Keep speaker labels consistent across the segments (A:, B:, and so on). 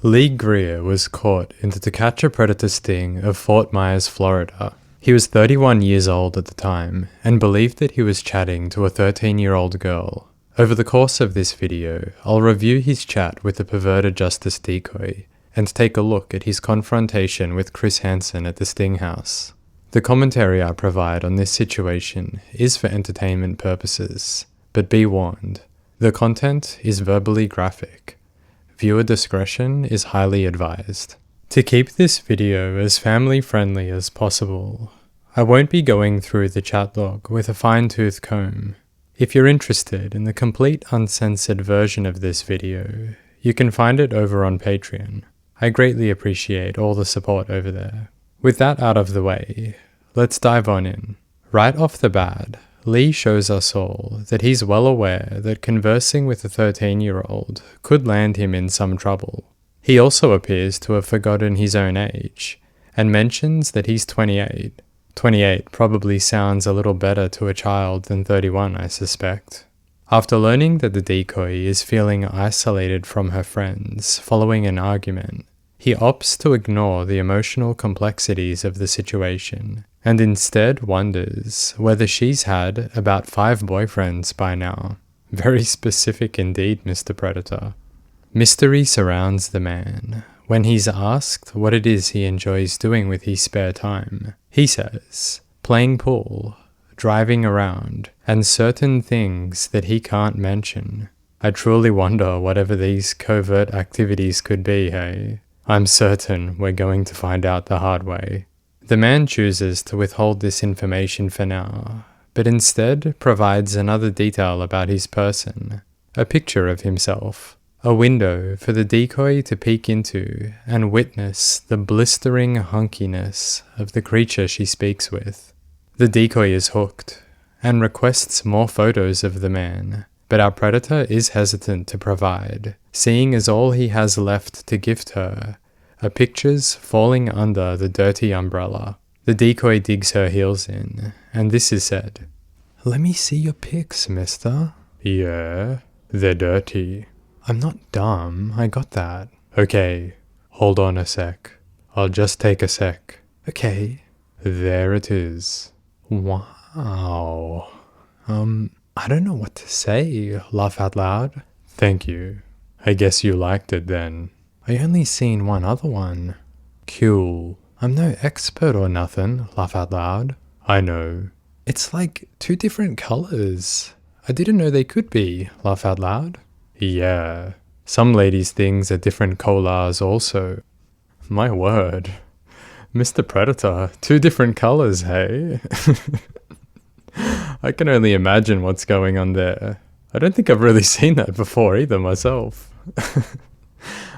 A: Lee Greer was caught in the to catch a predator sting of Fort Myers, Florida. He was 31 years old at the time and believed that he was chatting to a 13-year-old girl. Over the course of this video, I'll review his chat with the perverted justice decoy and take a look at his confrontation with Chris Hansen at the Sting House. The commentary I provide on this situation is for entertainment purposes, but be warned, the content is verbally graphic. Viewer discretion is highly advised. To keep this video as family-friendly as possible, I won't be going through the chat log with a fine-tooth comb. If you're interested in the complete uncensored version of this video, you can find it over on Patreon. I greatly appreciate all the support over there. With that out of the way, let's dive on in. Right off the bat, Lee shows us all that he's well aware that conversing with a 13-year-old could land him in some trouble. He also appears to have forgotten his own age, and mentions that he's 28. 28 probably sounds a little better to a child than 31, I suspect. After learning that the decoy is feeling isolated from her friends following an argument, he opts to ignore the emotional complexities of the situation, and instead wonders whether she's had about 5 boyfriends by now. Very specific indeed, Mr. Predator. Mystery surrounds the man. When he's asked what it is he enjoys doing with his spare time, he says, playing pool, driving around, and certain things that he can't mention. I truly wonder whatever these covert activities could be, hey? I'm certain we're going to find out the hard way. The man chooses to withhold this information for now, but instead provides another detail about his person, a picture of himself, a window for the decoy to peek into and witness the blistering hunkiness of the creature she speaks with. The decoy is hooked and requests more photos of the man, but our predator is hesitant to provide, seeing as all he has left to gift her are pictures falling under the dirty umbrella. The decoy digs her heels in, and this is said. Let me see your pics, mister. Yeah, they're dirty. I'm not dumb, I got that. Okay, hold on a sec. I'll just take a sec. Okay. There it is. Wow. I don't know what to say, laugh out loud. Thank you. I guess you liked it then. I only seen one other one. Cool. I'm no expert or nothing, laugh out loud. I know. It's like 2 different colors. I didn't know they could be, laugh out loud. Yeah. Some ladies' things are different colors also. My word. Mr. Predator, 2 different colors, hey? I can only imagine what's going on there. I don't think I've really seen that before either myself.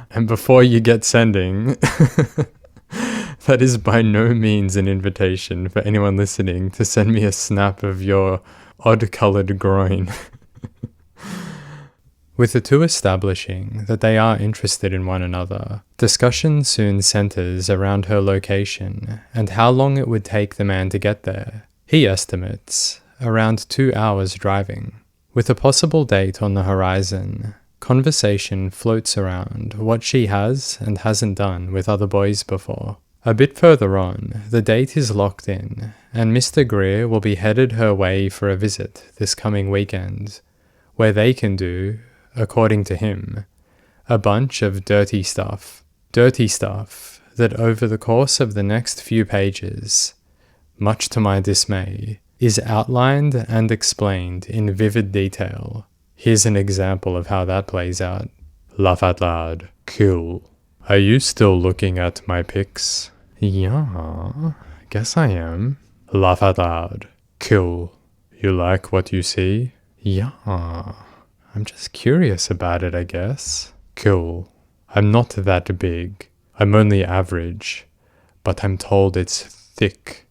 A: And before you get sending, that is by no means an invitation for anyone listening to send me a snap of your odd-colored groin. With the 2 establishing that they are interested in one another, discussion soon centers around her location and how long it would take the man to get there. He estimates around 2 hours driving. With a possible date on the horizon, conversation floats around what she has and hasn't done with other boys before. A bit further on, the date is locked in, and Mr. Greer will be headed her way for a visit this coming weekend, where they can do, according to him, a bunch of dirty stuff. Dirty stuff that over the course of the next few pages, much to my dismay, is outlined and explained in vivid detail. Here's an example of how that plays out. Laugh out loud. Cool. Are you still looking at my pics? Yeah, guess I am. Laugh out loud. Cool. You like what you see? Yeah. I'm just curious about it, I guess. Cool. I'm not that big. I'm only average. But I'm told it's thick.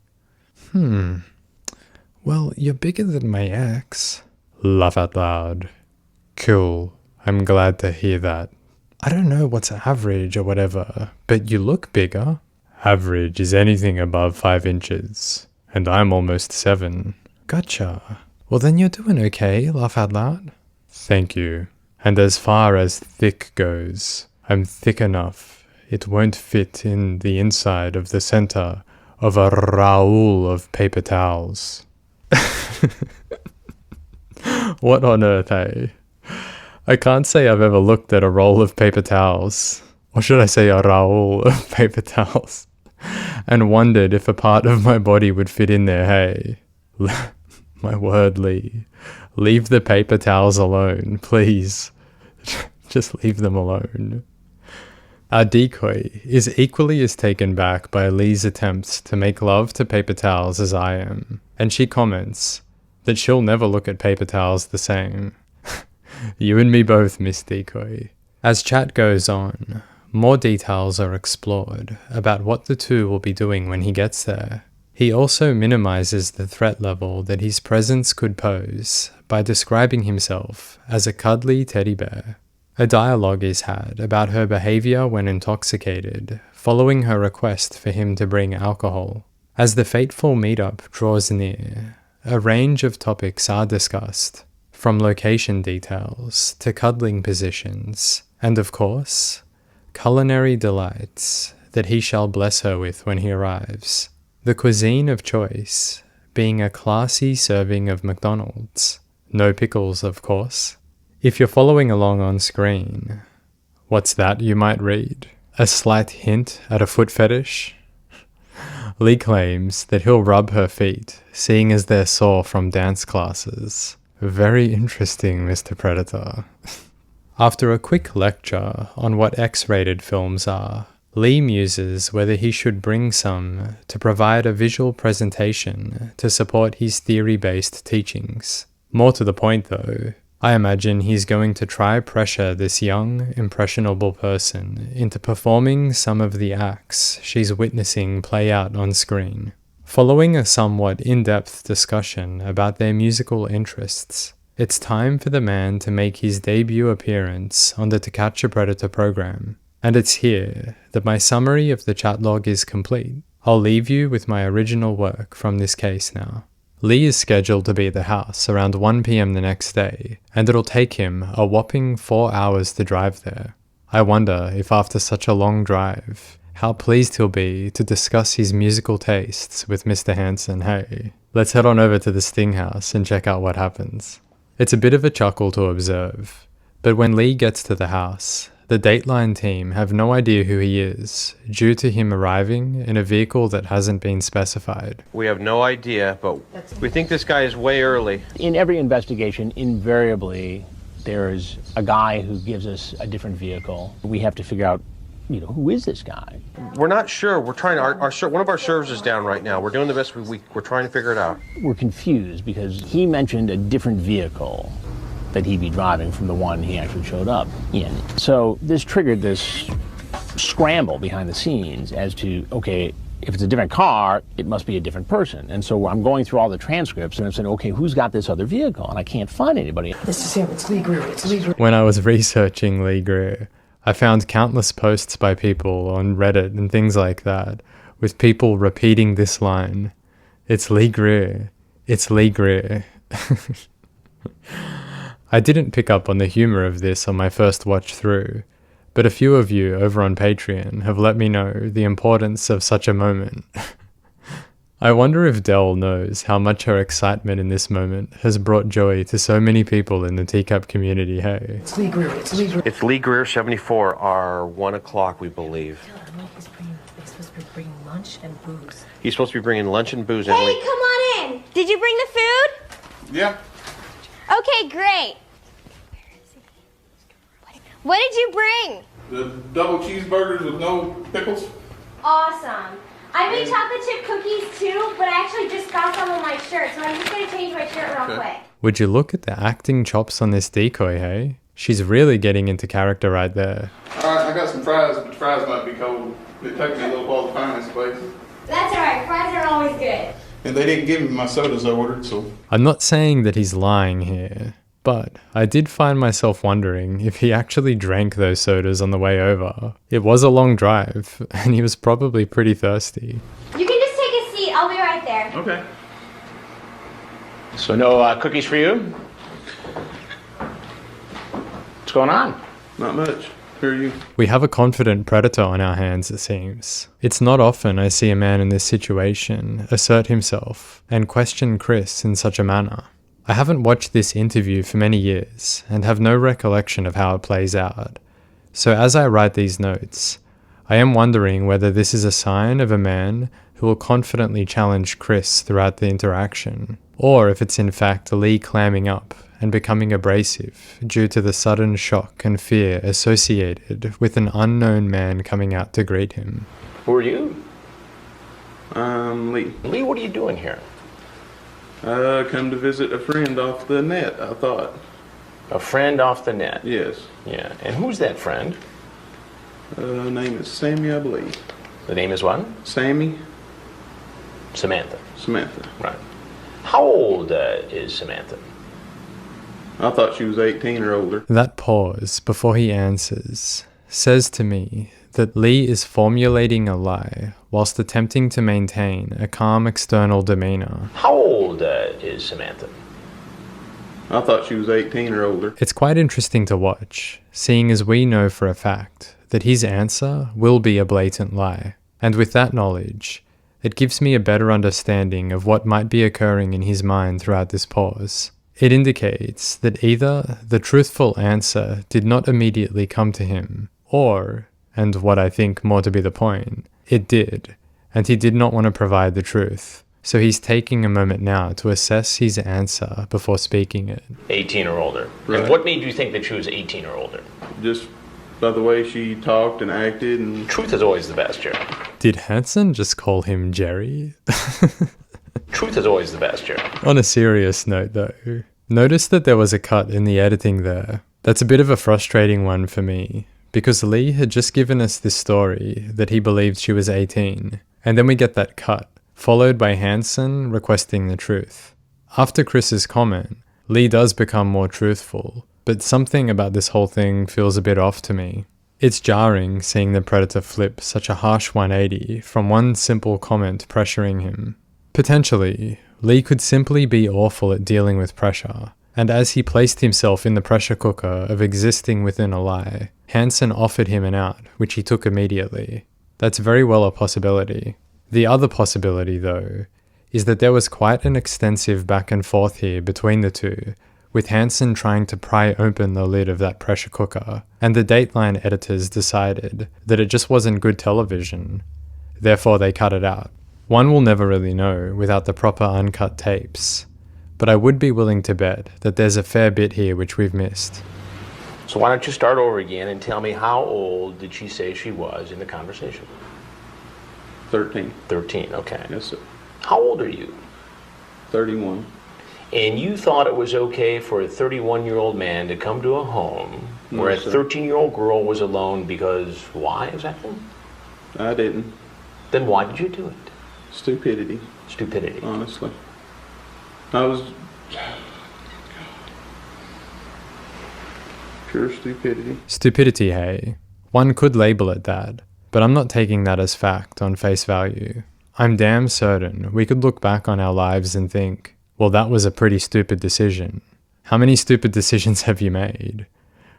A: Well, you're bigger than my ex. Laugh out loud. Cool. I'm glad to hear that. I don't know what's average or whatever, but you look bigger. Average is anything above 5 inches, and I'm almost 7. Gotcha. Well then you're doing okay, laugh out loud. Thank you. And as far as thick goes, I'm thick enough. It won't fit in the inside of the center of a roll of paper towels. What on earth, eh? I can't say I've ever looked at a roll of paper towels, or should I say a roll of paper towels, and wondered if a part of my body would fit in there, hey? My word, Lee. Leave the paper towels alone, please. Just leave them alone. Our decoy is equally as taken back by Lee's attempts to make love to paper towels as I am, and she comments that she'll never look at paper towels the same. You and me both, Miss Decoy. As chat goes on, more details are explored about what the two will be doing when he gets there. He also minimizes the threat level that his presence could pose by describing himself as a cuddly teddy bear. A dialogue is had about her behavior when intoxicated, following her request for him to bring alcohol. As the fateful meetup draws near, a range of topics are discussed, from location details to cuddling positions, and of course, culinary delights that he shall bless her with when he arrives. The cuisine of choice being a classy serving of McDonald's. No pickles, of course. If you're following along on screen, what's that you might read? A slight hint at a foot fetish? Lee claims that he'll rub her feet, seeing as they're sore from dance classes. Very interesting, Mr. Predator. After a quick lecture on what X-rated films are, Lee muses whether he should bring some to provide a visual presentation to support his theory-based teachings. More to the point though, I imagine he's going to try pressure this young, impressionable person into performing some of the acts she's witnessing play out on screen. Following a somewhat in-depth discussion about their musical interests, it's time for the man to make his debut appearance on the To Catch a Predator program. And it's here that my summary of the chat log is complete. I'll leave you with my original work from this case now. Lee is scheduled to be at the house around 1 PM the next day, and it'll take him a whopping 4 hours to drive there. I wonder if after such a long drive, how pleased he'll be to discuss his musical tastes with Mr. Hanson. Hey, let's head on over to the Sting house and check out what happens. It's a bit of a chuckle to observe, but when Lee gets to the house, the Dateline team have no idea who he is, due to him arriving in a vehicle that hasn't been specified.
B: We have no idea, but we think this guy is way early.
C: In every investigation, invariably, there's a guy who gives us a different vehicle. We have to figure out, who is this guy?
B: We're not sure. We're trying. One of our servers is down right now. We're doing the best we're trying to figure it out.
C: We're confused because he mentioned a different vehicle that he'd be driving from the one he actually showed up in. So this triggered this scramble behind the scenes as to, okay, if it's a different car, it must be a different person. And so I'm going through all the transcripts and I'm saying, okay, who's got this other vehicle? And I can't find anybody.
D: This is him. It's Lee Greer. It's Lee Greer.
A: When I was researching Lee Greer, I found countless posts by people on Reddit and things like that, with people repeating this line, "It's Lee Greer. It's Lee Greer." I didn't pick up on the humor of this on my first watch through, but a few of you over on Patreon have let me know the importance of such a moment. I wonder if Dell knows how much her excitement in this moment has brought joy to so many people in the teacup community, hey?
D: It's Lee Greer. It's Lee Greer.
B: It's Lee Greer, 74, our 1 o'clock, we believe.
D: He's supposed to be bringing lunch and booze.
B: He's supposed to be bringing lunch and booze.
E: Hey, come on in. Did you bring the food?
F: Yeah.
E: Okay, great. What did you bring?
F: The double cheeseburgers with no pickles.
E: Awesome. I made chocolate chip cookies too, but I actually just got some on my shirt, so I'm just going to change my shirt real quick.
A: Would you look at the acting chops on this decoy, hey? She's really getting into character right there.
F: Alright, I got some fries, but the fries might be cold. It took me a little while to find this place.
E: That's alright, fries are always good.
F: And they didn't give me my sodas I ordered, so...
A: I'm not saying that he's lying here, but I did find myself wondering if he actually drank those sodas on the way over. It was a long drive, and he was probably pretty thirsty.
E: You can just take a seat. I'll be right there.
F: Okay.
C: So no cookies for you? What's going on?
F: Not much. Who are you?
A: We have a confident predator on our hands, it seems. It's not often I see a man in this situation assert himself and question Chris in such a manner. I haven't watched this interview for many years and have no recollection of how it plays out. So as I write these notes, I am wondering whether this is a sign of a man who will confidently challenge Chris throughout the interaction, or if it's in fact Lee clamming up and becoming abrasive due to the sudden shock and fear associated with an unknown man coming out to greet him.
C: Who are you?
F: Lee.
C: Lee, what are you doing here?
F: Come to visit a friend off the net, I thought.
C: A friend off the net?
F: Yes.
C: Yeah. And who's that friend?
F: Name is Sammy, I believe.
C: The name is what?
F: Sammy?
C: Samantha.
F: Samantha.
C: Right. How old is Samantha?
F: I thought she was 18 or older.
A: That pause before he answers says to me that Lee is formulating a lie whilst attempting to maintain a calm external demeanor.
C: How old is Samantha?
F: I thought she was 18 or older.
A: It's quite interesting to watch, seeing as we know for a fact that his answer will be a blatant lie. And with that knowledge, it gives me a better understanding of what might be occurring in his mind throughout this pause. It indicates that either the truthful answer did not immediately come to him, or, and what I think more to be the point, it did, and he did not want to provide the truth. So he's taking a moment now to assess his answer before speaking it.
C: 18 or older.
F: Right.
C: And what made you think that she was 18 or older?
F: Just by the way she talked and acted and...
C: Truth is always the best, Jerry.
A: Did Hanson just call him Jerry?
C: Truth is always the best, Jerry.
A: On a serious note though, notice that there was a cut in the editing there. That's a bit of a frustrating one for me, because Lee had just given us this story that he believed she was 18, and then we get that cut, followed by Hanson requesting the truth. After Chris's comment, Lee does become more truthful, but something about this whole thing feels a bit off to me. It's jarring seeing the predator flip such a harsh 180 from one simple comment pressuring him. Potentially, Lee could simply be awful at dealing with pressure, and as he placed himself in the pressure cooker of existing within a lie, Hanson offered him an out, which he took immediately. That's very well a possibility. The other possibility, though, is that there was quite an extensive back and forth here between the two, with Hanson trying to pry open the lid of that pressure cooker, and the Dateline editors decided that it just wasn't good television. Therefore, they cut it out. One will never really know without the proper uncut tapes, but I would be willing to bet that there's a fair bit here which we've missed.
C: So why don't you start over again and tell me how old did she say she was in the conversation?
F: 13.
C: 13, okay.
F: Yes, sir.
C: How old are you?
F: 31.
C: And you thought it was okay for a 31-year-old man to come to a home where a
F: sir.
C: 13-year-old girl was alone because why exactly?
F: I didn't.
C: Then why did you do it?
F: Stupidity,
C: Stupidity.
F: honestly. I was... pure stupidity.
A: Stupidity, hey. One could label it that, but I'm not taking that as fact on face value. I'm damn certain we could look back on our lives and think, well, that was a pretty stupid decision. How many stupid decisions have you made?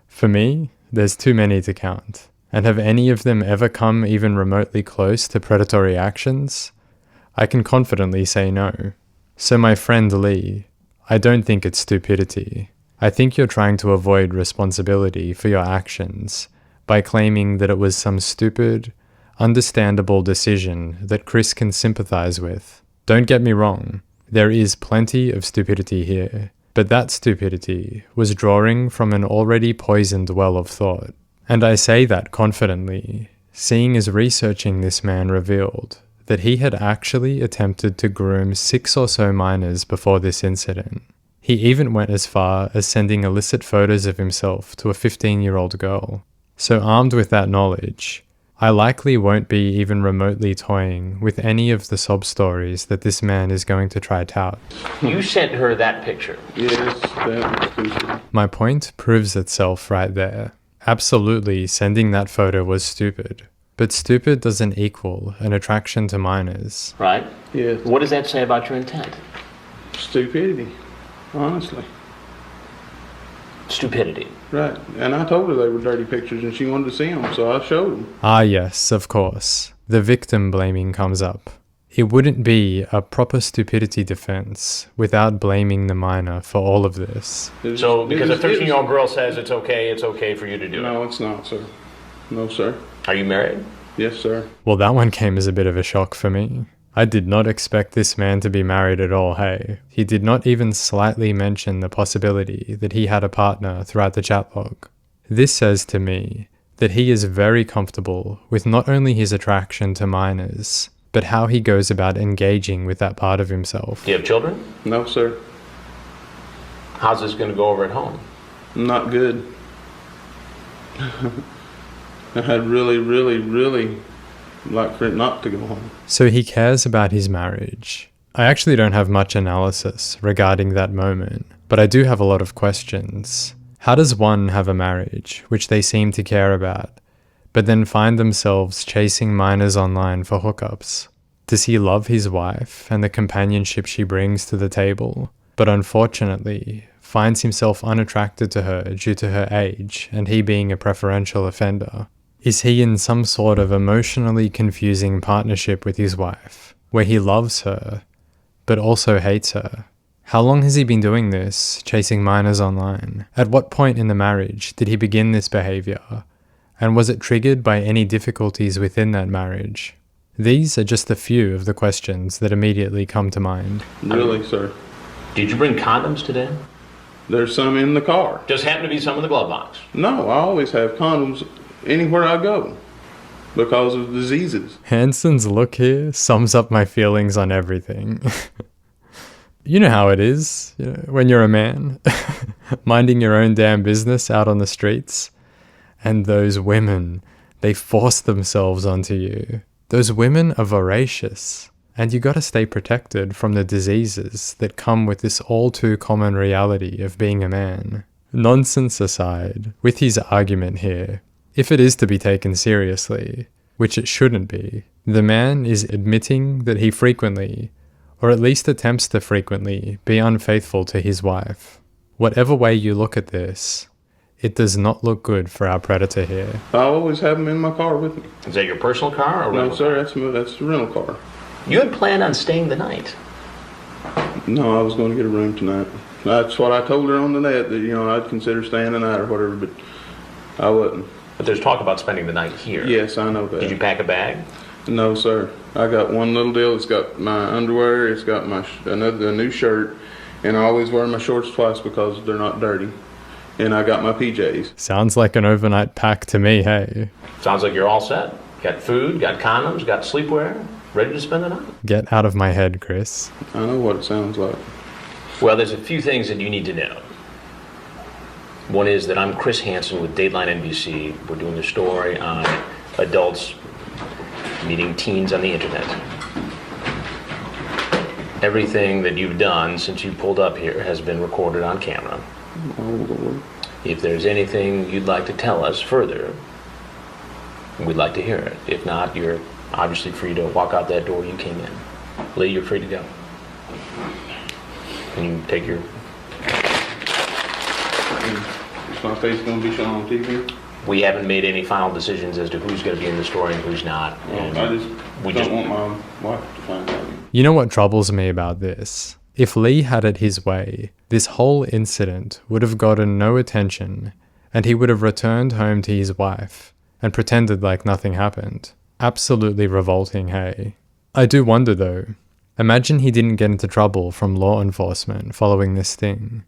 A: For me, there's too many to count. And have any of them ever come even remotely close to predatory actions? I can confidently say no. So my friend Lee, I don't think it's stupidity. I think you're trying to avoid responsibility for your actions by claiming that it was some stupid, understandable decision that Chris can sympathize with. Don't get me wrong, there is plenty of stupidity here, but that stupidity was drawing from an already poisoned well of thought. And I say that confidently, seeing as researching this man revealed that he had actually attempted to groom 6 or so minors before this incident. He even went as far as sending illicit photos of himself to a 15-year-old girl. So armed with that knowledge, I likely won't be even remotely toying with any of the sob stories that this man is going to try tout.
C: You sent her that picture.
F: Yes, that was stupid.
A: My point proves itself right there. Absolutely, sending that photo was stupid. But stupid doesn't equal an attraction to minors.
C: Right?
F: Yes.
C: What does that say about your intent?
F: Stupidity, honestly.
C: stupidity.
F: Right. And I told her they were dirty pictures and she wanted to see them, so I showed them.
A: Ah yes, of course. The victim blaming comes up. It wouldn't be a proper stupidity defense without blaming the minor for all of this.
C: So, because a 13-year-old girl says it's okay for you to do it.
F: No, it's not, sir. No, sir.
C: Are you married?
F: Yes, sir.
A: Well, that one came as a bit of a shock for me. I did not expect this man to be married at all, hey. He did not even slightly mention the possibility that he had a partner throughout the chat log. This says to me that he is very comfortable with not only his attraction to minors, but how he goes about engaging with that part of himself.
C: Do you have children?
F: No, sir.
C: How's this going to go over at home?
F: Not good. I'd really like for it not to go home.
A: So he cares about his marriage. I actually don't have much analysis regarding that moment, but I do have a lot of questions. How does one have a marriage, which they seem to care about, but then find themselves chasing minors online for hookups? Does he love his wife and the companionship she brings to the table, but unfortunately finds himself unattracted to her due to her age and he being a preferential offender? Is he in some sort of emotionally confusing partnership with his wife, where he loves her, but also hates her? How long has he been doing this, chasing minors online? At what point in the marriage did he begin this behavior? And was it triggered by any difficulties within that marriage? These are just a few of the questions that immediately come to mind.
F: Really, sir.
C: Did you bring condoms today?
F: There's some in the car.
C: Just happen to be some in the glove box.
F: No, I always have condoms anywhere I go because of diseases.
A: Hanson's look here sums up my feelings on everything. You know how it is, when you're a man, minding your own damn business out on the streets, and those women, they force themselves onto you. Those women are voracious, and you gotta stay protected from the diseases that come with this all too common reality of being a man. Nonsense aside, with his argument here, if it is to be taken seriously, which it shouldn't be, the man is admitting that he frequently, or at least attempts to frequently, be unfaithful to his wife. Whatever way you look at this, it does not look good for our predator here.
F: I always have them in my car with me.
C: Is that your personal car or
F: No,
C: rental
F: sir,
C: car?
F: that's the rental car.
C: You had planned on staying the night.
F: No, I was going to get a room tonight. That's what I told her on the net, that, I'd consider staying the night or whatever, but I wasn't.
C: But there's talk about spending the night here.
F: Yes, I know that.
C: Did you pack a bag?
F: No, sir. I got one little deal. It's got my underwear, it's got a new shirt, and I always wear my shorts twice because they're not dirty. And I got my PJs.
A: Sounds like an overnight pack to me, hey.
C: Sounds like you're all set. Got food, got condoms, got sleepwear, ready to spend the night.
A: Get out of my head, Chris.
F: I know what it sounds like.
C: Well, there's a few things that you need to know. One is that I'm Chris Hansen with Dateline NBC. We're doing a story on adults meeting teens on the internet. Everything that you've done since you pulled up here has been recorded on camera.
F: Oh, Lord.
C: If there's anything you'd like to tell us further, we'd like to hear it. If not, you're obviously free to walk out that door you came in. Lee, you're free to go. Can you take your...
F: Is my face going to be shown on TV?
C: We haven't made any final decisions as to who's going to be in the story and who's not. And
F: I just don't want my wife to find out.
A: You know what troubles me about this? If Lee had it his way, this whole incident would have gotten no attention, and he would have returned home to his wife and pretended like nothing happened. Absolutely revolting, hey? I do wonder though, imagine he didn't get into trouble from law enforcement following this thing,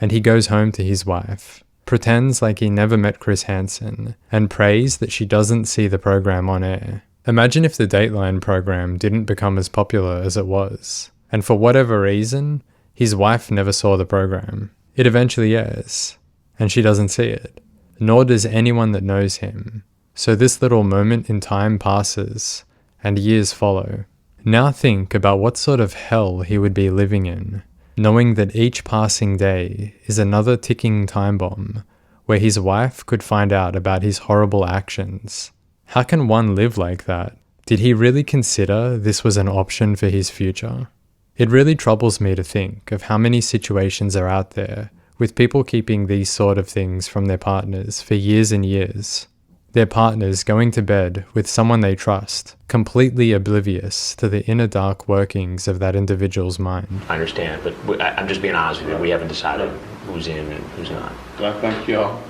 A: and he goes home to his wife, pretends like he never met Chris Hansen, and prays that she doesn't see the program on air. Imagine if the Dateline program didn't become as popular as it was, and for whatever reason, his wife never saw the program. It eventually airs, and she doesn't see it, nor does anyone that knows him. So this little moment in time passes, and years follow. Now think about what sort of hell he would be living in, knowing that each passing day is another ticking time bomb, where his wife could find out about his horrible actions. How can one live like that? Did he really consider this was an option for his future? It really troubles me to think of how many situations are out there with people keeping these sort of things from their partners for years and years. Their partners going to bed with someone they trust, completely oblivious to the inner dark workings of that individual's mind.
C: I understand, but I'm just being honest with you. We haven't decided who's in and who's not.
F: I thank y'all,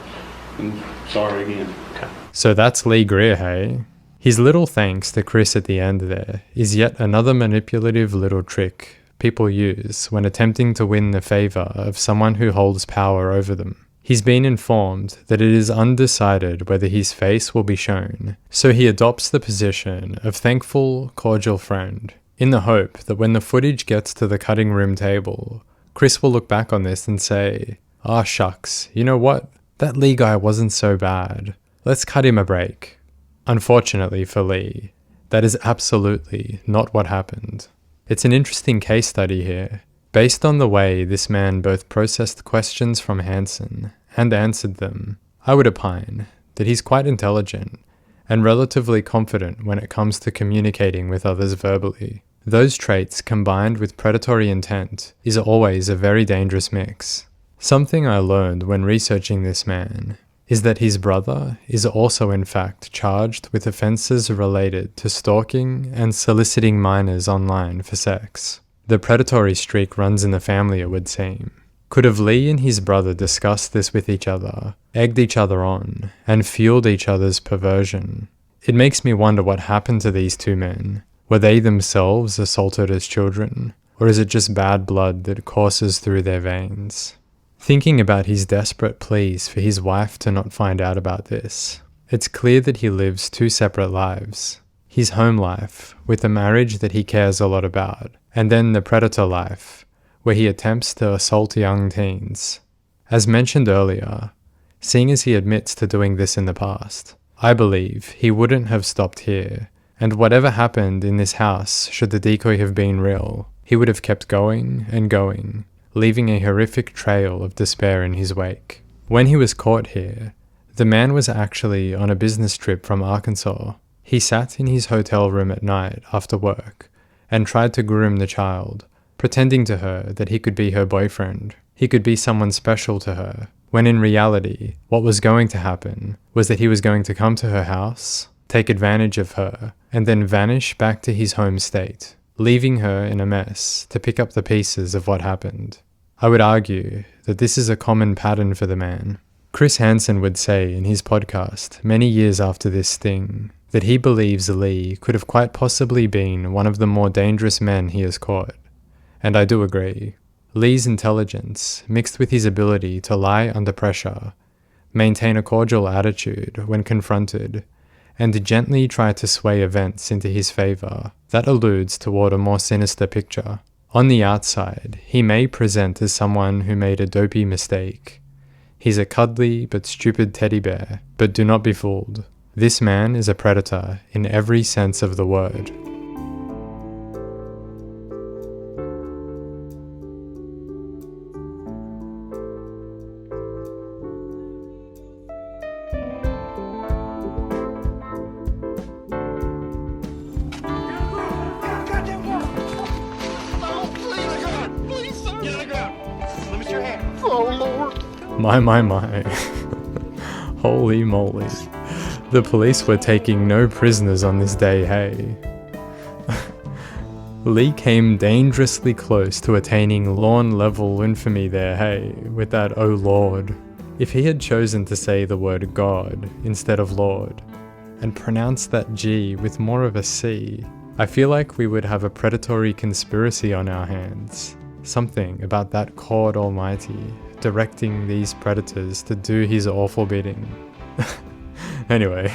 F: and sorry again.
C: Okay.
A: So that's Lee Greer, hey? His little thanks to Chris at the end there is yet another manipulative little trick people use when attempting to win the favor of someone who holds power over them. He's been informed that it is undecided whether his face will be shown, so he adopts the position of thankful, cordial friend, in the hope that when the footage gets to the cutting room table, Chris will look back on this and say, "Ah, shucks, you know what? That Lee guy wasn't so bad. Let's cut him a break." Unfortunately for Lee, that is absolutely not what happened. It's an interesting case study here. Based on the way this man both processed questions from Hansen and answered them, I would opine that he's quite intelligent and relatively confident when it comes to communicating with others verbally. Those traits combined with predatory intent is always a very dangerous mix. Something I learned when researching this man is that his brother is also in fact charged with offences related to stalking and soliciting minors online for sex. The predatory streak runs in the family, it would seem. Could have Lee and his brother discussed this with each other, egged each other on, and fueled each other's perversion? It makes me wonder what happened to these two men. Were they themselves assaulted as children, or is it just bad blood that courses through their veins? Thinking about his desperate pleas for his wife to not find out about this, it's clear that he lives two separate lives. His home life, with a marriage that he cares a lot about, and then the predator life, where he attempts to assault young teens. As mentioned earlier, seeing as he admits to doing this in the past, I believe he wouldn't have stopped here, and whatever happened in this house should the decoy have been real, he would have kept going and going, leaving a horrific trail of despair in his wake. When he was caught here, the man was actually on a business trip from Arkansas. He sat in his hotel room at night after work and tried to groom the child, pretending to her that he could be her boyfriend. He could be someone special to her, when in reality, what was going to happen was that he was going to come to her house, take advantage of her, and then vanish back to his home state, leaving her in a mess to pick up the pieces of what happened. I would argue that this is a common pattern for the man. Chris Hansen would say in his podcast many years after this sting that he believes Lee could have quite possibly been one of the more dangerous men he has caught. And I do agree. Lee's intelligence, mixed with his ability to lie under pressure, maintain a cordial attitude when confronted, and gently try to sway events into his favor, that alludes toward a more sinister picture. On the outside, he may present as someone who made a dopey mistake. He's a cuddly but stupid teddy bear, but do not be fooled. This man is a predator in every sense of the word. My. Holy moly. The police were taking no prisoners on this day, hey. Lee came dangerously close to attaining lawn-level infamy there, hey, with that "oh Lord." If he had chosen to say the word God instead of Lord, and pronounced that G with more of a C, I feel like we would have a predatory conspiracy on our hands. Something about that God Almighty directing these predators to do his awful bidding. Anyway,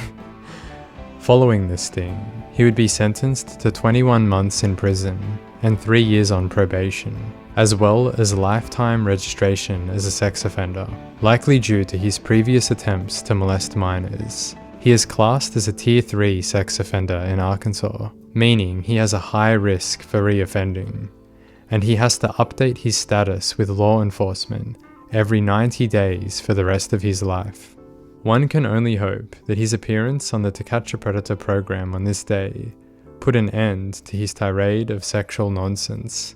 A: following this sting, he would be sentenced to 21 months in prison and 3 years on probation, as well as lifetime registration as a sex offender, likely due to his previous attempts to molest minors. He is classed as a Tier 3 sex offender in Arkansas, meaning he has a high risk for reoffending, and he has to update his status with law enforcement every 90 days for the rest of his life. One can only hope that his appearance on the To Catch a Predator program on this day put an end to his tirade of sexual nonsense